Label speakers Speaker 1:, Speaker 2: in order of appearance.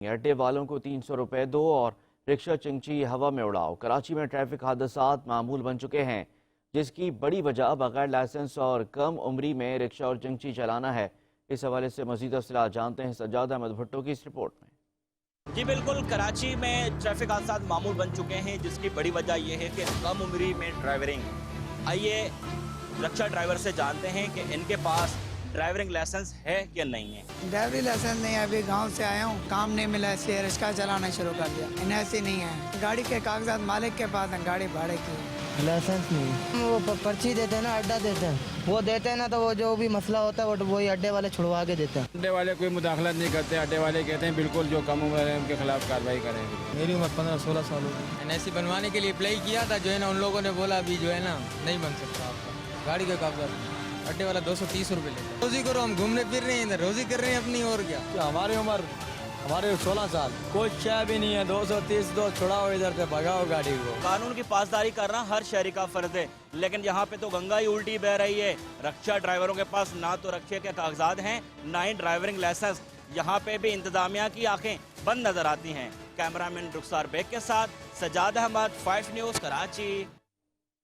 Speaker 1: अड्डे वालों को 300 रुपए दो और रिक्शा चिंची हवा में उड़ाओ। कराची में ट्रैफिक हादसात मामूल बन चुके हैं, जिसकी बड़ी वजह बगैर लाइसेंस और कम उम्री में रिक्शा और चिंची चलाना है। इस हवाले से मजीद तफसीलात जानते हैं सज्जाद अहमद भुट्टो की इस रिपोर्ट में।
Speaker 2: जी बिल्कुल, कराची में ट्रैफिक हादसात मामूल बन चुके हैं, जिसकी बड़ी वजह यह है कि कम उम्री में ड्राइवरिंग। आइए रिक्शा ड्राइवर से जानते हैं कि इनके पास ड्राइविंग लाइसेंस है कि नहीं है।
Speaker 3: ड्राइवरी लाइसेंस नहीं है, अभी गांव से आया हूँ, काम नहीं मिला इसलिए रिक्शा चलाना शुरू कर दिया। इन्हें ऐसे नहीं है, गाड़ी के कागजात मालिक के पास हैं, गाड़ी भाड़े की।
Speaker 4: लाइसेंस नहीं, वो पर्ची देते हैं ना, अड्डा देते हैं, वो देते हैं ना, तो वो जो भी मसला होता है वो वही अड्डे वाले छुड़वा के देते हैं।
Speaker 5: अड्डे वाले कोई मुदाखलत नहीं करते। अड्डे वाले कहते हैं बिल्कुल जो कम उम्र है उनके खिलाफ कार्रवाई करेंगे।
Speaker 4: मेरी उम्र 15-16 साल हो गई।
Speaker 6: NIC बनवाने के लिए अप्लाई किया था, जो है ना उन लोगों ने बोला अभी जो है ना नहीं बन सकता आपका गाड़ी के कागजात। अड्डे वाला 230 रुपये लेता है। रोजी करो, हम घूमने फिर रहे हैं इधर, रोजी कर रहे हैं अपनी, और क्या।
Speaker 5: हमारी उम्र 16 साल, कोई चाय भी नहीं है। 230 दो छुड़ाओ, इधर से भगाओ गाड़ी को।
Speaker 2: कानून की पासदारी करना हर शहरी का फर्ज है, लेकिन यहाँ पे तो गंगा ही उल्टी बह रही है। रिक्शा ड्राइवरों के पास ना तो रिक्शे के कागजात हैं, ना ही ड्राइविंग लाइसेंस। यहाँ पे भी इंतजामिया की आंखें बंद नजर आती हैं। कैमरामैन रुखसार बेग के साथ सज्जाद अहमद, 5 न्यूज़, कराची।